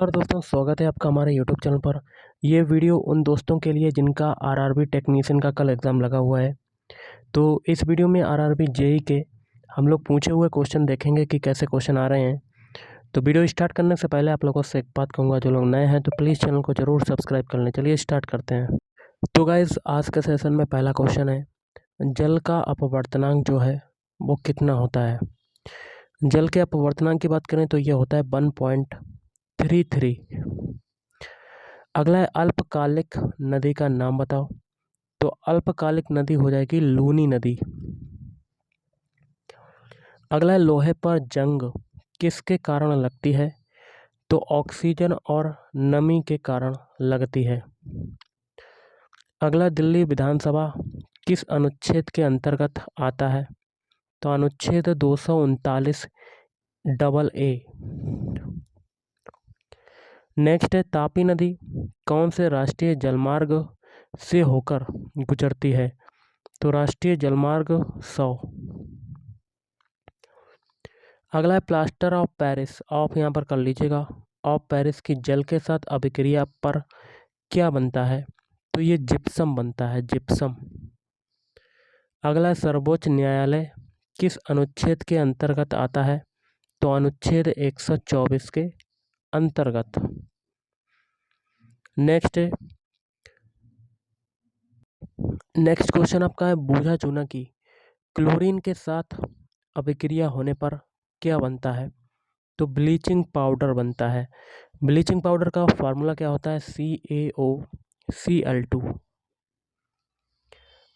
नमस्कार दोस्तों, स्वागत है आपका हमारे यूट्यूब चैनल पर। ये वीडियो उन दोस्तों के लिए जिनका आरआरबी टेक्नीशियन का कल एग्ज़ाम लगा हुआ है। तो इस वीडियो में आरआरबी जेई के हम लोग पूछे हुए क्वेश्चन देखेंगे कि कैसे क्वेश्चन आ रहे हैं। तो वीडियो स्टार्ट करने से पहले आप लोगों से एक बात कहूँगा, जो लोग नए हैं तो प्लीज़ चैनल को ज़रूर सब्सक्राइब कर लें। चलिए स्टार्ट करते हैं। तो गाइज़, आज के सेशन में पहला क्वेश्चन है, जल का अपवर्तनांक जो है वो कितना होता है। जल के अपवर्तनांक की बात करें तो ये होता है 1.33। अगला है अल्पकालिक नदी का नाम बताओ। तो अल्पकालिक नदी हो जाएगी लूनी नदी। अगला है लोहे पर जंग किसके कारण लगती है। तो ऑक्सीजन और नमी के कारण लगती है। अगला दिल्ली विधानसभा किस अनुच्छेद के अंतर्गत आता है। तो अनुच्छेद 239 AA। नेक्स्ट है तापी नदी कौन से राष्ट्रीय जलमार्ग से होकर गुजरती है। तो राष्ट्रीय जलमार्ग 100। अगला है प्लास्टर ऑफ पेरिस ऑफ, यहाँ पर कर लीजिएगा, ऑफ पेरिस की जल के साथ अभिक्रिया पर क्या बनता है। तो ये जिप्सम बनता है, जिप्सम। अगला है सर्वोच्च न्यायालय किस अनुच्छेद के अंतर्गत आता है। तो अनुच्छेद 124 के अंतर्गत। नेक्स्ट क्वेश्चन आपका है बूझा चूना की क्लोरीन के साथ अभिक्रिया होने पर क्या बनता है। तो ब्लीचिंग पाउडर बनता है। ब्लीचिंग पाउडर का फार्मूला क्या होता है, CaOCl2।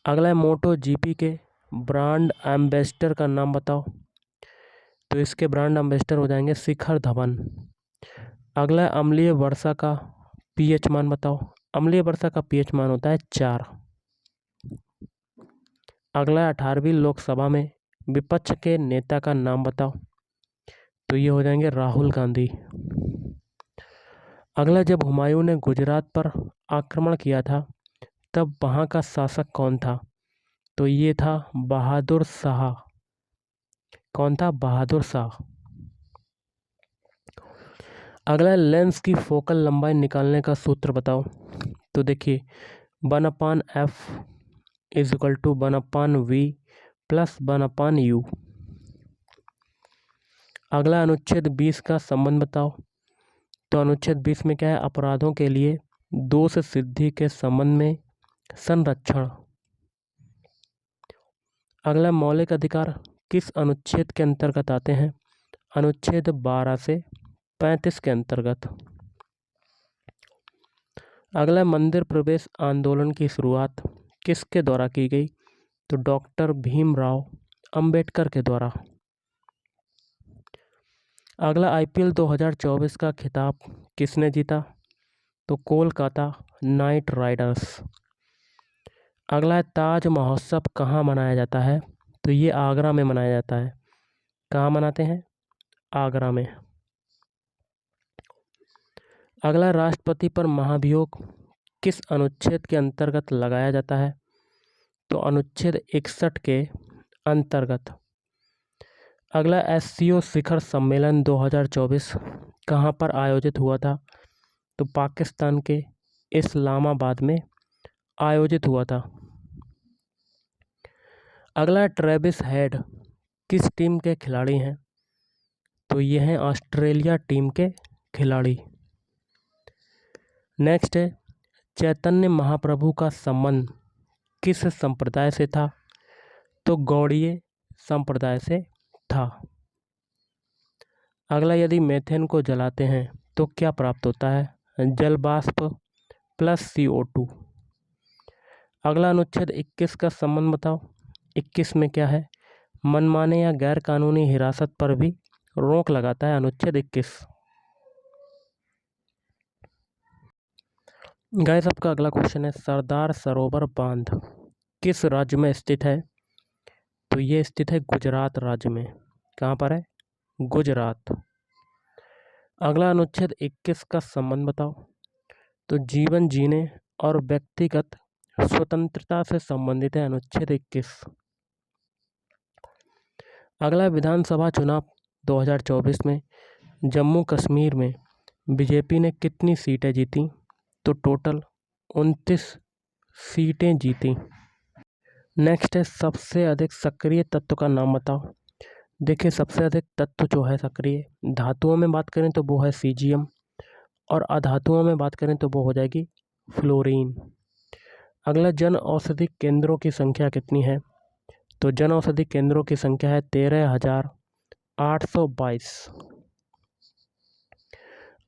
अगला है मोटो जीपी के ब्रांड एम्बेसडर का नाम बताओ। तो इसके ब्रांड एम्बेसडर हो जाएंगे शिखर धवन। अगला है अम्लीय वर्षा का पीएच मान बताओ। अम्लीय वर्षा का पीएच मान होता है 4। अगला है 18वीं लोकसभा में विपक्ष के नेता का नाम बताओ। तो ये हो जाएंगे राहुल गांधी। अगला, जब हुमायूं ने गुजरात पर आक्रमण किया था तब वहाँ का शासक कौन था। तो ये था बहादुर शाह। कौन था, बहादुर शाह। अगला, लेंस की फोकल लंबाई निकालने का सूत्र बताओ। तो देखिए 1/f = 1/v + 1/u। अगला, अनुच्छेद 20 का संबंध बताओ। तो अनुच्छेद 20 में क्या है, अपराधों के लिए दोष सिद्धि के संबंध में संरक्षण। अगला, मौलिक अधिकार किस अनुच्छेद के अंतर्गत आते हैं। अनुच्छेद 12 से 35 के अंतर्गत। अगला, मंदिर प्रवेश आंदोलन की शुरुआत किसके द्वारा की गई। तो डॉक्टर भीमराव अंबेडकर के द्वारा। अगला, आईपीएल 2024 का खिताब किसने जीता। तो कोलकाता नाइट राइडर्स। अगला है ताज महोत्सव कहाँ मनाया जाता है। तो ये आगरा में मनाया जाता है। कहाँ मनाते हैं, आगरा में। अगला, राष्ट्रपति पर महाभियोग किस अनुच्छेद के अंतर्गत लगाया जाता है। तो अनुच्छेद 61 के अंतर्गत। अगला, एससीओ शिखर सम्मेलन 2024 कहाँ पर आयोजित हुआ था। तो पाकिस्तान के इस्लामाबाद में आयोजित हुआ था। अगला, ट्रेविस हेड किस टीम के खिलाड़ी हैं। तो ये हैं ऑस्ट्रेलिया टीम के खिलाड़ी। नेक्स्ट है, चैतन्य महाप्रभु का संबंध किस संप्रदाय से था। तो गौड़ीय संप्रदाय से था। अगला, यदि मीथेन को जलाते हैं तो क्या प्राप्त होता है। जल वाष्प + CO2। अगला, अनुच्छेद 21 का संबंध बताओ। 21 में क्या है, मनमाने या गैर कानूनी हिरासत पर भी रोक लगाता है अनुच्छेद 21। गाइस, आपका अगला क्वेश्चन है, सरदार सरोवर बांध किस राज्य में स्थित है। तो ये स्थित है गुजरात राज्य में। कहाँ पर है, गुजरात। अगला, अनुच्छेद 21 का संबंध बताओ। तो जीवन जीने और व्यक्तिगत स्वतंत्रता से संबंधित है अनुच्छेद 21। अगला, विधानसभा चुनाव 2024 में जम्मू कश्मीर में बीजेपी ने कितनी सीटें जीती? तो टोटल 29 सीटें जीती। नेक्स्ट है सबसे अधिक सक्रिय तत्व का नाम बताओ। देखिए सबसे अधिक तत्व जो है सक्रिय, धातुओं में बात करें तो वो है सीजियम, और अधातुओं में बात करें तो वो हो जाएगी फ्लोरीन। अगला, जन औषधि केंद्रों की संख्या कितनी है? तो जन औषधि केंद्रों की संख्या है 13,822।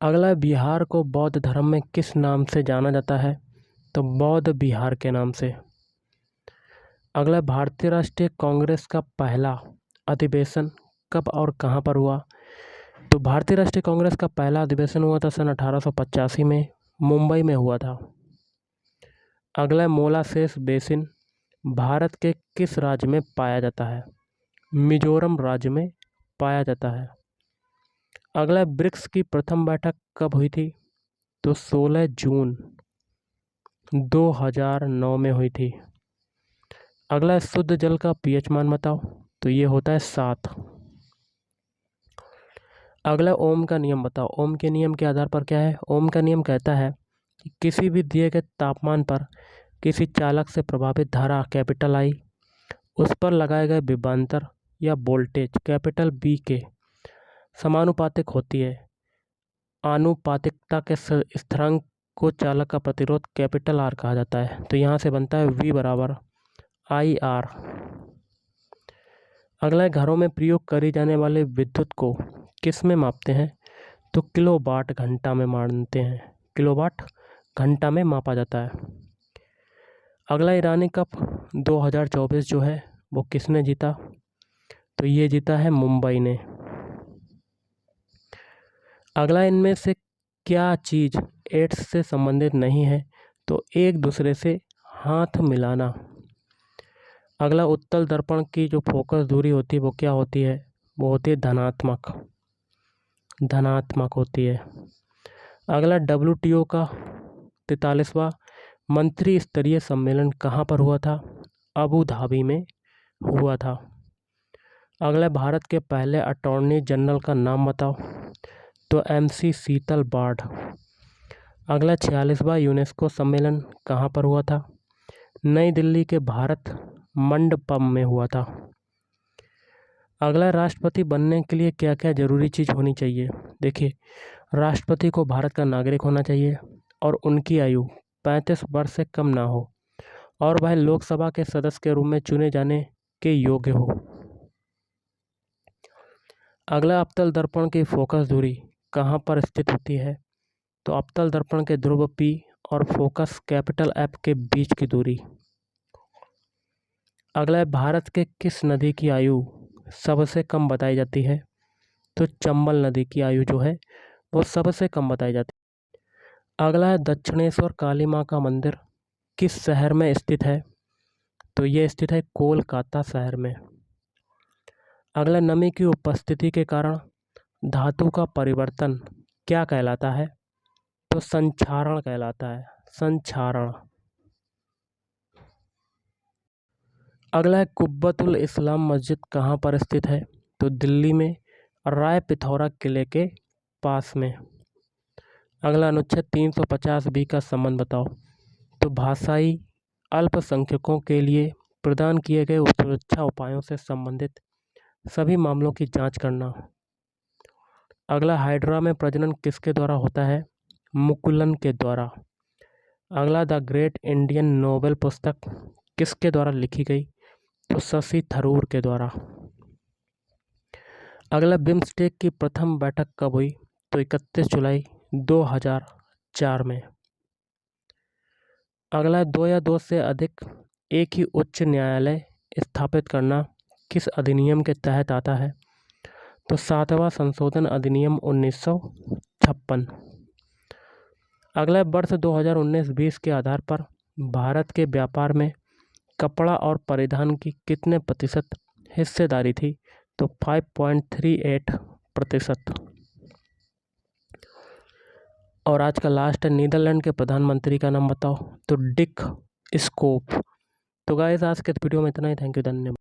अगला, बिहार को बौद्ध धर्म में किस नाम से जाना जाता है? तो बौद्ध बिहार के नाम से। अगला, भारतीय राष्ट्रीय कांग्रेस का पहला अधिवेशन कब और कहाँ पर हुआ? तो भारतीय राष्ट्रीय कांग्रेस का पहला अधिवेशन हुआ था सन 1885 में, मुंबई में हुआ था। अगला, मोलासेस बेसिन भारत के किस राज्य में पाया जाता है? मिजोरम राज्य में पाया जाता है। अगला, ब्रिक्स की प्रथम बैठक कब हुई थी? तो 16 जून 2009 में हुई थी। अगला, शुद्ध जल का पीएच मान बताओ। तो ये होता है 7। अगला, ओम का नियम बताओ। ओम के नियम के आधार पर क्या है? ओम का नियम कहता है कि किसी भी दिए गए तापमान पर किसी चालक से प्रभावित धारा कैपिटल आई उस पर लगाए गए विभवांतर या वोल्टेज कैपिटल बी के समानुपातिक होती है। आनुपातिकता के स्थिरांक को चालक का प्रतिरोध कैपिटल आर कहा जाता है। तो यहाँ से बनता है V बराबर IR। अगला, घरों में प्रयोग करी जाने वाले विद्युत को किस में मापते हैं? तो किलोवाट घंटा में मानते हैं। किलोवाट घंटा में मापा जाता है। अगला, ईरानी कप 2024 जो है वो किसने जीता? तो ये जीता है मुंबई ने। अगला, इनमें से क्या चीज़ एड्स से संबंधित नहीं है? तो एक दूसरे से हाथ मिलाना। अगला, उत्तल दर्पण की जो फोकस दूरी होती है वो क्या होती है? वो होती है धनात्मक होती है। अगला, WTO का 43वां मंत्री स्तरीय सम्मेलन कहाँ पर हुआ था? अबू धाबी में हुआ था। अगला, भारत के पहले अटॉर्नी जनरल का नाम बताओ। तो MC शीतल बार्ड। अगला, 46वां यूनेस्को सम्मेलन कहाँ पर हुआ था? नई दिल्ली के भारत मंडपम में हुआ था। अगला, राष्ट्रपति बनने के लिए क्या क्या जरूरी चीज़ होनी चाहिए? देखिए, राष्ट्रपति को भारत का नागरिक होना चाहिए और उनकी आयु 35 वर्ष से कम ना हो और वह लोकसभा के सदस्य के रूप में चुने जाने के योग्य हो। अगला, अवतल दर्पण की फोकस दूरी कहाँ पर स्थित होती है? तो अवतल दर्पण के ध्रुव P और फोकस कैपिटल F के बीच की दूरी। अगला, भारत के किस नदी की आयु सबसे कम बताई जाती है? तो चंबल नदी की आयु जो है वो सबसे कम बताई जाती है। अगला है, दक्षिणेश्वर काली माँ का मंदिर किस शहर में स्थित है? तो ये स्थित है कोलकाता शहर में। अगला, नमी की उपस्थिति के कारण धातु का परिवर्तन क्या कहलाता है? तो संक्षारण कहलाता है, संक्षारण। अगला है, कुब्बतुल इस्लाम मस्जिद कहाँ पर स्थित है? तो दिल्ली में राय पिथौरा किले के पास में। अगला, अनुच्छेद 350B का संबंध बताओ। तो भाषाई अल्पसंख्यकों के लिए प्रदान किए गए सुरक्षा उपायों से संबंधित सभी मामलों की जांच करना। अगला, हाइड्रा में प्रजनन किसके द्वारा होता है? मुकुलन के द्वारा। अगला, द ग्रेट इंडियन नोवेल पुस्तक किसके द्वारा लिखी गई? तो शशि थरूर के द्वारा। अगला, बिम्स्टेक की प्रथम बैठक कब हुई? तो 31 जुलाई 2004 में। अगला, 2 या 2 से अधिक एक ही उच्च न्यायालय स्थापित करना किस अधिनियम के तहत आता है? तो 7वां संशोधन अधिनियम 1956। अगला, वर्ष 2019-20 के आधार पर भारत के व्यापार में कपड़ा और परिधान की कितने प्रतिशत हिस्सेदारी थी? तो 5.38%। और आज का लास्ट है, नीदरलैंड के प्रधानमंत्री का नाम बताओ। तो डिक स्कोप। तो गाइस, आज के वीडियो में इतना ही। थैंक यू, धन्यवाद।